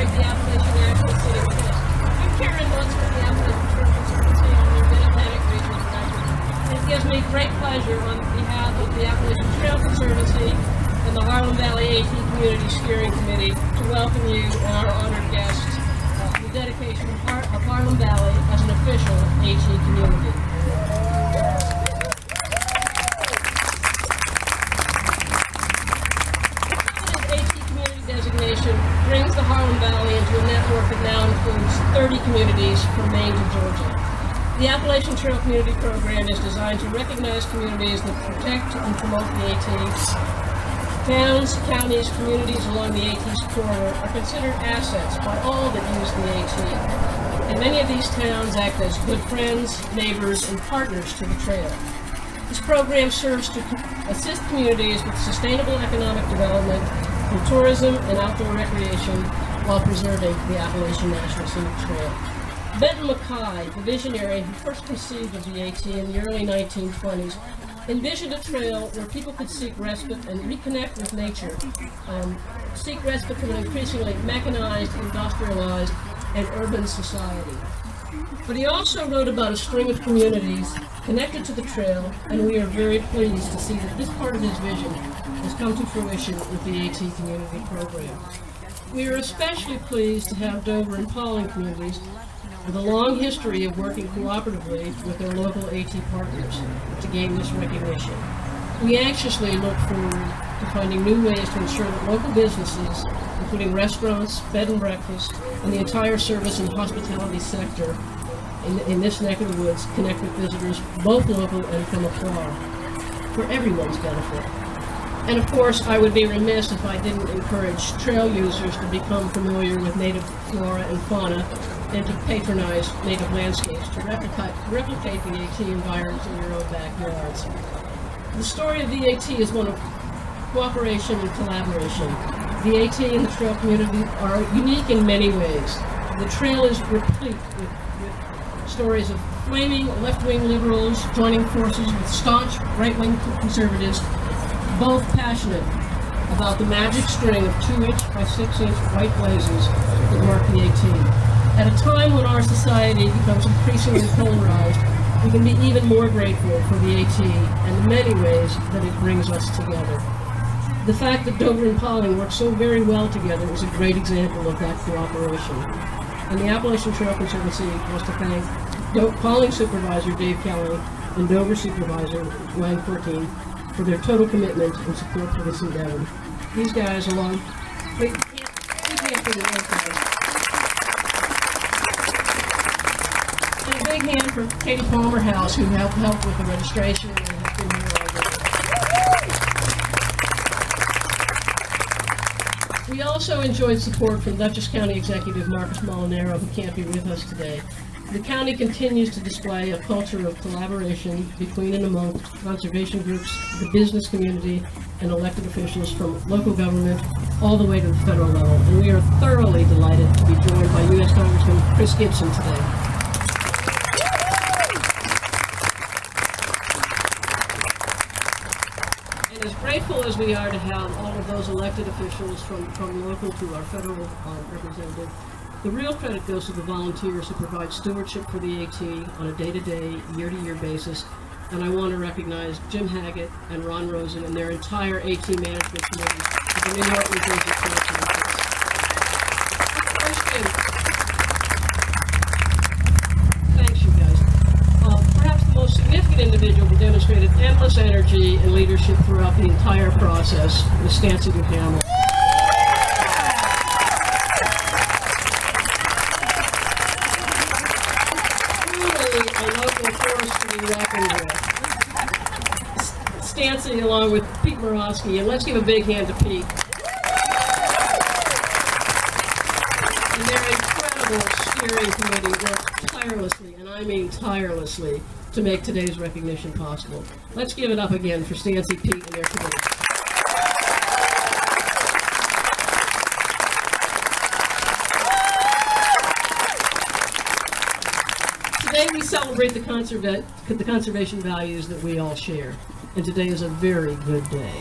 celebrate the Appalachian National Scenic Trail. I'm Karen Lutz from the Appalachian Trail Conservancy on the Mid-Atlantic Regional Director. And it gives me great pleasure on behalf of the Appalachian Trail Conservancy and the Harlem Valley AT Community Steering Committee to welcome you and our honored guests to the dedication of Harlem Valley as an official AT community. Designation brings the Harlem Valley into a network that now includes 30 communities from Maine to Georgia. The Appalachian Trail Community Program is designed to recognize communities that protect and promote the AT. Towns, counties, communities along the AT's corridor are considered assets by all that use the AT. And many of these towns act as good friends, neighbors, and partners to the trail. This program serves to assist communities with sustainable economic development through tourism and outdoor recreation while preserving the Appalachian National Scenic Trail. Benton Mackay, the visionary who first conceived of the AT in the early 1920s, envisioned a trail where people could seek respite and reconnect with nature, seek respite from an increasingly mechanized, industrialized, and urban society. But he also wrote about a string of communities connected to the trail, and we are very pleased to see that this part of his vision has come to fruition with the AT Community Program. We are especially pleased to have Dover and Pawling communities with a long history of working cooperatively with their local AT partners to gain this recognition. We anxiously look forward to finding new ways to ensure that local businesses, including restaurants, bed and breakfast, and the entire service and hospitality sector in this neck of the woods, connect with visitors, both local and from afar, for everyone's benefit. And of course, I would be remiss if I didn't encourage trail users to become familiar with native flora and fauna and to patronize native landscapes to replicate the AT environments in your own backyards. The story of the AT is one of cooperation and collaboration. The AT and the trail community are unique in many ways. The trail is replete with stories of flaming left-wing liberals joining forces with staunch right-wing conservatives, both passionate about the magic string of 2-inch by 6-inch white blazes that mark the AT. At a time when our society becomes increasingly polarized, we can be even more grateful for the AT and the many ways that it brings us together. The fact that Dover and Pawling work so very well together is a great example of that cooperation. And the Appalachian Trail Conservancy wants to thank Pawling Supervisor Dave Kelly and Dover Supervisor Wang 14 for their total commitment and support for this endeavor. These guys along, and a big hand for Katie Palmer House, who helped with the registration and has been here all day. We also enjoyed support from Dutchess County Executive Marcus Molinaro, who can't be with us today. The county continues to display a culture of collaboration between and among conservation groups, the business community, and elected officials from local government all the way to the federal level. And we are thoroughly delighted to be joined by U.S. Congressman Chris Gibson today. And as grateful as we are to have all of those elected officials from local to our federal representative, the real credit goes to the volunteers who provide stewardship for the AT on a day-to-day, year-to-year basis, and I want to recognize Jim Haggett and Ron Rosen and their entire AT management committee of the New York, New Jersey Trail Committees. Thanks, you guys. Perhaps the most significant individual who demonstrated endless energy and leadership throughout the entire process was Stancy Duhamel. Stancy, along with Pete Morosky, and let's give a big hand to Pete. And their incredible steering committee worked tirelessly, and I mean tirelessly, to make today's recognition possible. Let's give it up again for Stancy, Pete, and their committee. Today we celebrate the conservation values that we all share, and today is a very good day.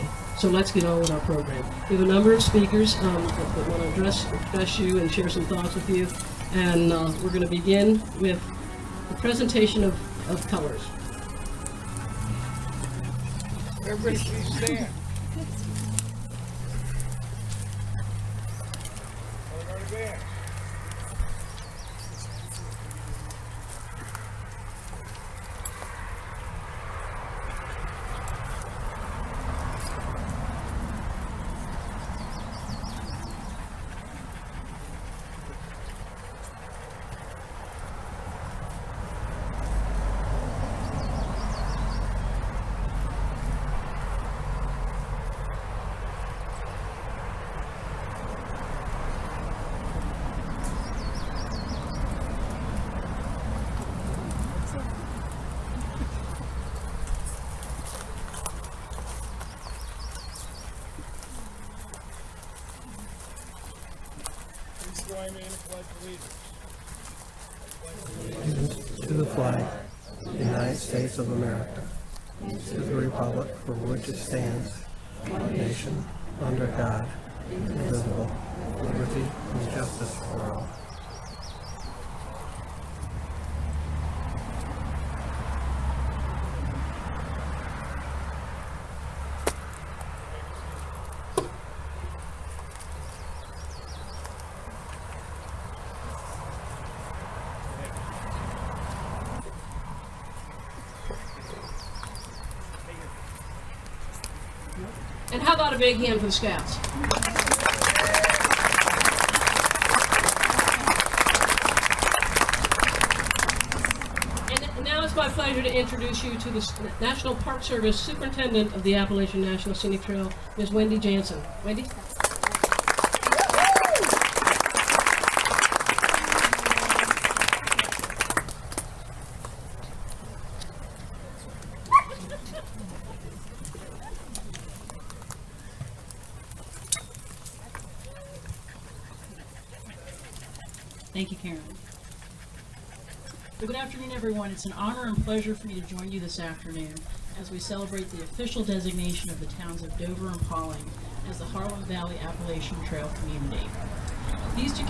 So let's get on with our program. We have a number of speakers that want to address you and share some thoughts with you. And we're going to begin with the presentation of colors. Everybody please stand. Hold on again. Please join me in the pledge of allegiance. To the flag of the United States of America, to the republic for which it stands, one nation, under God, indivisible, with liberty and justice for all. And how about a big hand for the Scouts? And now it's my pleasure to introduce you to the National Park Service Superintendent of the Appalachian National Scenic Trail, Ms. Wendy Jansen. Wendy? Thank you, Karen. Well, good afternoon, everyone. It's an honor and pleasure for me to join you this afternoon as we celebrate the official designation of the towns of Dover and Pawling as the Harlem Valley Appalachian Trail Community. These two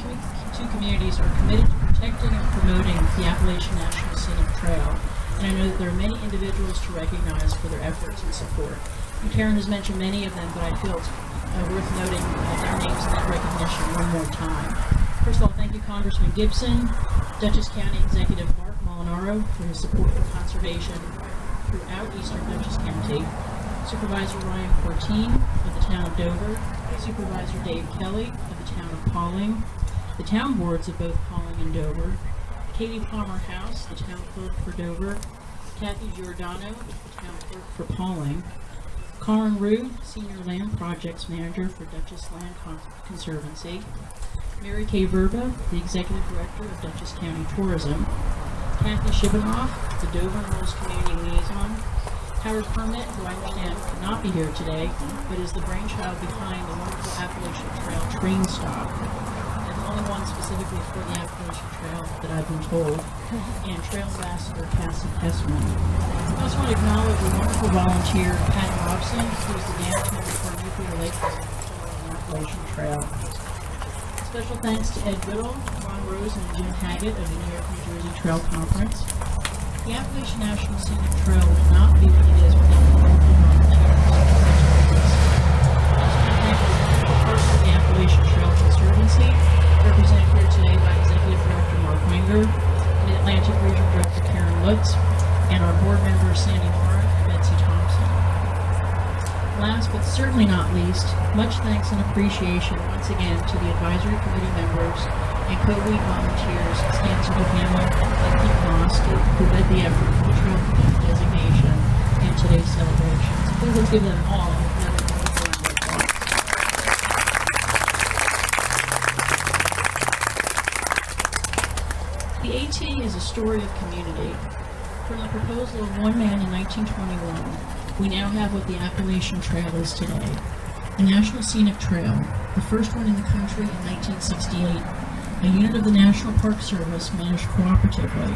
communities are committed to protecting and promoting the Appalachian National Scenic Trail, and I know that there are many individuals to recognize for their efforts and support. And Karen has mentioned many of them, but I feel it's worth noting their names in that recognition one more time. First of all, thank you Congressman Gibson, Dutchess County Executive Mark Molinaro for his support for conservation throughout eastern Dutchess County, Supervisor Ryan Corteen of the town of Dover, Supervisor Dave Kelly of the town of Pawling, the town boards of both Pawling and Dover, Katie Palmer House, the town clerk for Dover, Kathy Giordano, the town clerk for Pawling, Karin Rue, Senior Land Projects Manager for Dutchess Land Conservancy, Mary Kay Verba, the Executive Director of Dutchess County Tourism, Kathy Shibanoff, the Dover and Rolls Community Liaison, Howard Permit, who I understand could not be here today, but is the brainchild behind the wonderful Appalachian Trail train stop, and the only one specifically for the Appalachian Trail that I've been told, and Trail Ambassador Cassie Hessman. I also want to acknowledge a wonderful volunteer, Pat Robson, who is the dance member for Nuclear Lake on the Appalachian Trail. Special thanks to Ed Goodall, Ron Rose, and Jim Haggett of the New York, New Jersey Trail Conference. The Appalachian National Scenic Trail would not be what it is without the local volunteers. Parts of the Appalachian Trail Conservancy, represented here today by Executive Director Mark Wenger, Mid-Atlantic Region Director Karen Lutz, and our board members Sandy Mara and Betsy Thompson. Last but certainly not least, much thanks and appreciation once again to the advisory committee members and co-lead volunteers Stanton O'Hanlon and Pete Moss, who led the effort for the Trail Community designation and today's celebrations. Please let's give them all another wonderful round of applause. The AT is a story of community. From the proposal of one man in 1921, we now have what the Appalachian Trail is today. A National Scenic Trail, the first one in the country in 1968, a unit of the National Park Service managed cooperatively.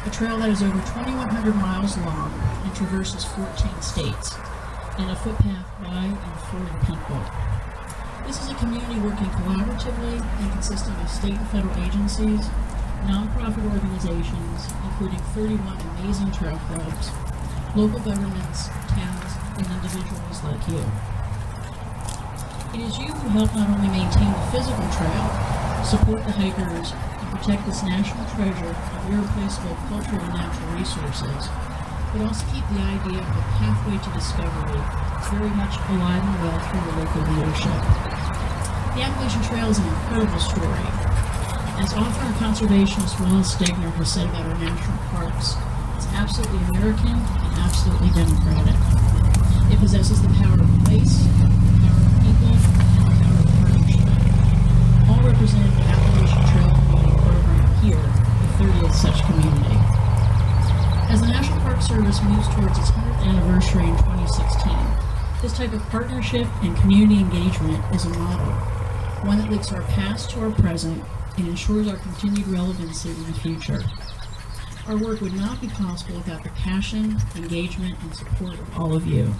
A trail that is over 2,100 miles long and traverses 14 states. and a footpath by and for the people. This is a community working collaboratively and consisting of state and federal agencies, nonprofit organizations, including 31 amazing trail clubs, local governments, towns, and individuals like you. It is you who help not only maintain the physical trail, support the hikers, and protect this national treasure of irreplaceable cultural and natural resources, but also keep the idea of a pathway to discovery very much alive and well through the local leadership. The Appalachian Trail is an incredible story. As author and conservationist Wallace Stegner has said about our national parks, it's absolutely American and absolutely democratic. It possesses the power of place, the power of people, and the power of partnership. All represented in the Appalachian Trail Community Program here, the 30th such community. As the National Park Service moves towards its 100th anniversary in 2016, this type of partnership and community engagement is a model, one that links our past to our present and ensures our continued relevancy in the future. Our work would not be possible without the passion, engagement, and support of all of you.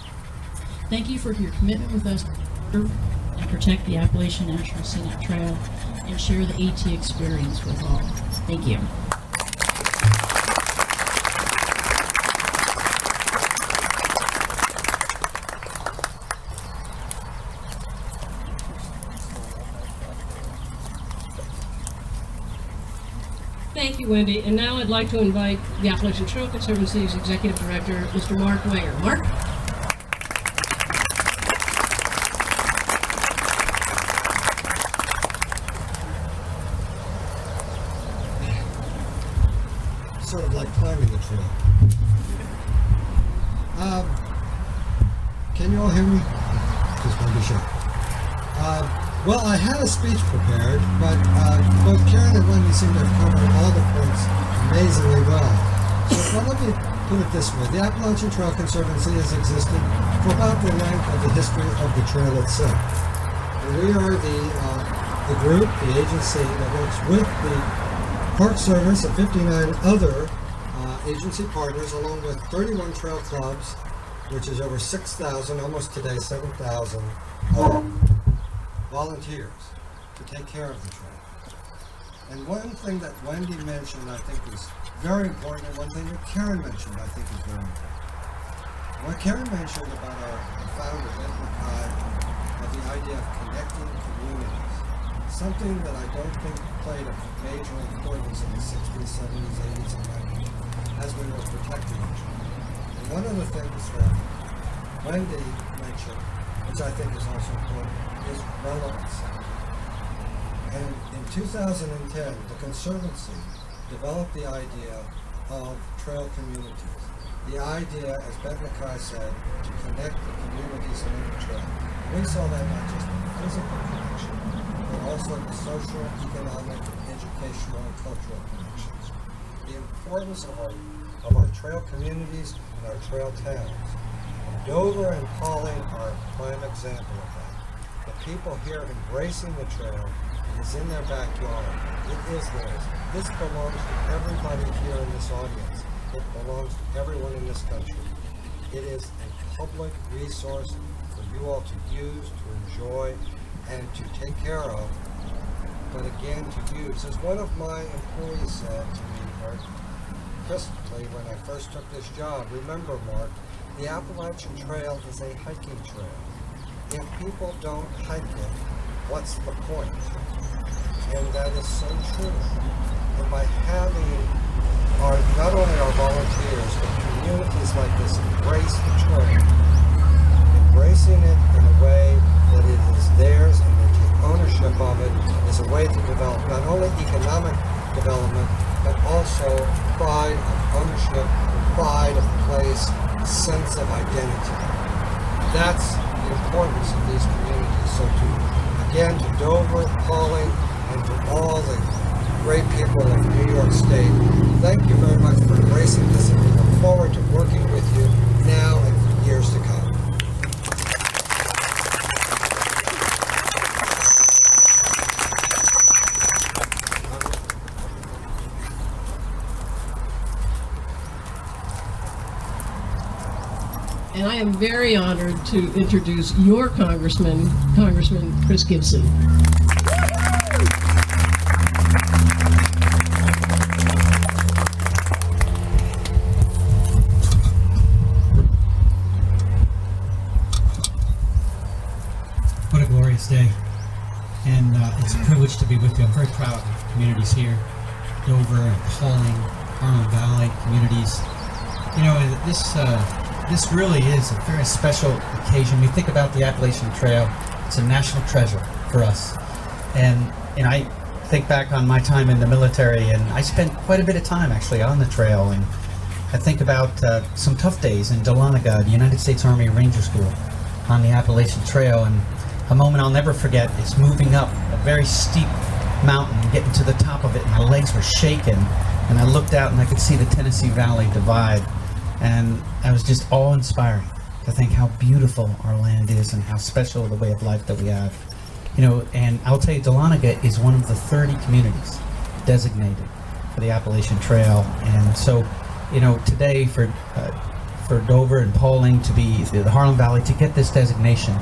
Thank you for your commitment with us to preserve and protect the Appalachian National Scenic Trail and share the AT experience with all. Thank you. Thank you, Wendy. And now I'd like to invite the Appalachian Trail Conservancy's Executive Director, Mr. Mark Wenger. Mark? Sort of like climbing the trail. Can you all hear me? Just want to be sure. Well, I had a speech prepared, but both Karen and Wendy seem to have covered all the points amazingly well. So let me put it this way. The Appalachian Trail Conservancy has existed for about the length of the history of the trail itself. And we are the group, the agency that works with the Park Service and 59 other agency partners, along with 31 trail clubs, which is over 6,000, almost today 7,000 volunteers to take care of the trail. And one thing that Wendy mentioned I think is very important, and one thing that Karen mentioned I think is very important. What Karen mentioned about our founder, Ed Mackay, of the idea of connecting communities, something that I don't think played a major importance in the 60s, 70s, 80s, and 90s as we were protecting each other. And one of the things that Wendy mentioned, which I think is also important, is relevancy. And in 2010, the Conservancy developed the idea of trail communities. The idea, as Ben Mackay said, to connect the communities along the trail. And we saw that not just in the physical connection, but also the social, economic, educational, and cultural connections. The importance of our trail communities and our trail towns. Dover and Pawling are a prime example of that. The people here embracing the trail. It is in their backyard. It is theirs. This belongs to everybody here in this audience. It belongs to everyone in this country. It is a public resource for you all to use, to enjoy, and to take care of, but again to use. As one of my employees said to me very crisply when I first took this job, remember, Mark, the Appalachian Trail is a hiking trail. If people don't hike it, what's the point? And that is so true. And by having not only our volunteers, but communities like this embrace the trail, embracing it in a way that it is theirs and they take ownership of it is a way to develop not only economic development, but also pride of ownership, pride of place, sense of identity. That's the importance of these communities. So to Dover, Pawling, and to all the great people of New York State, thank you very much for embracing this, and we look forward to working with you now and for years to come. And I am very honored to introduce your Congressman, Congressman Chris Gibson. What a glorious day. And it's a privilege to be with you. I'm very proud of the communities here, Dover and Pawling, Harlem Valley communities. You know, this really is a very special occasion. We think about the Appalachian Trail, it's a national treasure for us. And I think back on my time in the military, and I spent quite a bit of time actually on the trail. And I think about some tough days in Dahlonega, the United States Army Ranger School, on the Appalachian Trail. And a moment I'll never forget is moving up a very steep mountain, getting to the top of it, and my legs were shaking. And I looked out and I could see the Tennessee Valley divide. And I was just awe-inspiring to think how beautiful our land is and how special the way of life that we have. You know, and I'll tell you, Dahlonega is one of the 30 communities designated for the Appalachian Trail. And so, you know, today for Dover and Pawling to be the Harlem Valley to get this designation,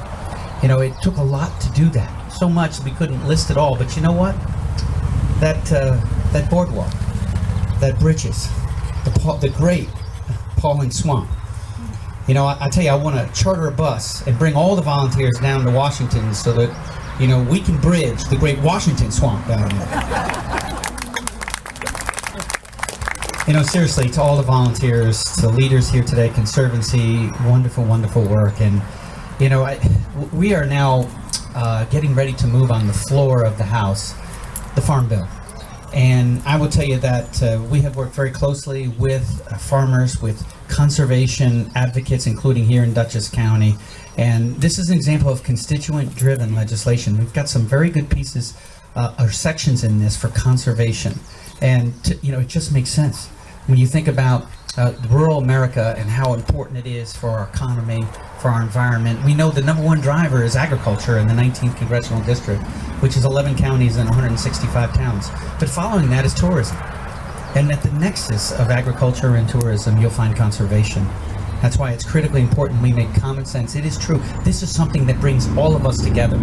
you know, it took a lot to do that. So much we couldn't list it all. But you know what? That boardwalk, that bridges, the great Pawling Swamp. You know, I tell you, I want to charter a bus and bring all the volunteers down to Washington so that, you know, we can bridge the great Washington Swamp down there. You know, seriously, to all the volunteers, to the leaders here today, Conservancy, wonderful, wonderful work. And, you know, we are now getting ready to move on the floor of the House, the Farm Bill. And I will tell you that we have worked very closely with farmers, with conservation advocates, including here in Dutchess County. And this is an example of constituent-driven legislation. We've got some very good pieces or sections in this for conservation. And, you know, it just makes sense. When you think about rural America and how important it is for our economy, for our environment, we know the #1 driver is agriculture in the 19th Congressional District, which is 11 counties and 165 towns. But following that is tourism. And at the nexus of agriculture and tourism, you'll find conservation. That's why it's critically important we make common sense. It is true. This is something that brings all of us together.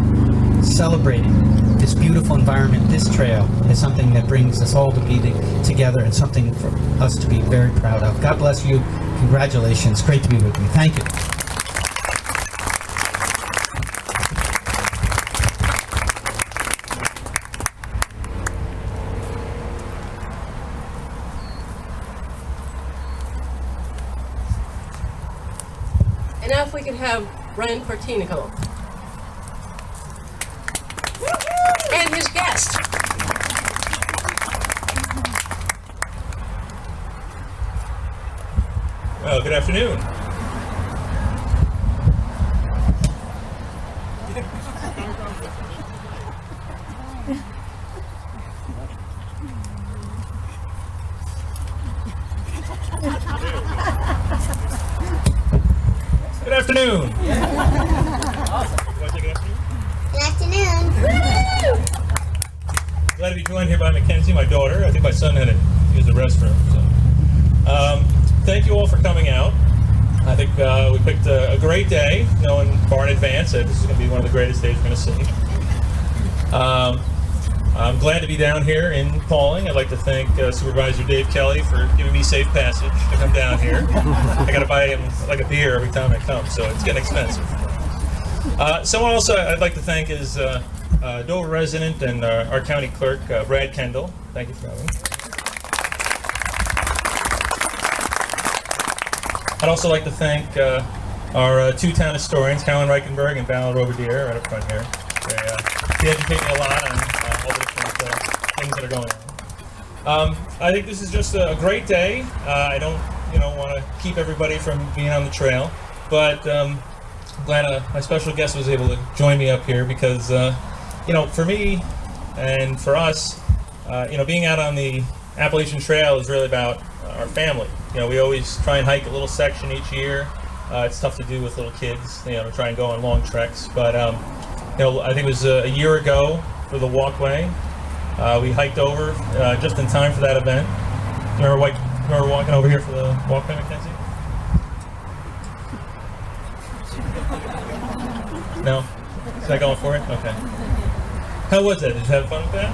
Celebrating this beautiful environment, this trail, is something that brings us all to be together and something for us to be very proud of. God bless you. Congratulations. Great to be with you. Thank you. And now if we could have Ryan Cortina come up. And his guest. Well, good afternoon. Good afternoon. Awesome. Good afternoon. Glad to be joined here by Mackenzie, my daughter. I think my son had to use the restroom. So, thank you all for coming out. I think we picked a great day, knowing far in advance that this is going to be one of the greatest days we're going to see. I'm glad to be down here in Pawling. I'd like to thank Supervisor Dave Kelly for giving me safe passage to come down here. I got to buy him like a beer every time I come, so it's getting expensive. Someone else I'd like to thank is Dover resident and our county clerk, Brad Kendall. Thank you for coming. I'd also like to thank our two town historians, Carolyn Reichenberg and Val Robadier, right up front here. They educate me a lot on all the different things that are going on. I think this is just a great day. I don't, want to keep everybody from being on the trail, but I'm glad my special guest was able to join me up here because, for me and for us, being out on the Appalachian Trail is really about our family. We always try and hike a little section each year. It's tough to do with little kids, to try and go on long treks. But, I think it was a year ago for the walkway. We hiked over just in time for that event. Remember walking over here for the walkway, Mackenzie? No? Is that going for it? Okay. How was that? Did you have fun with that?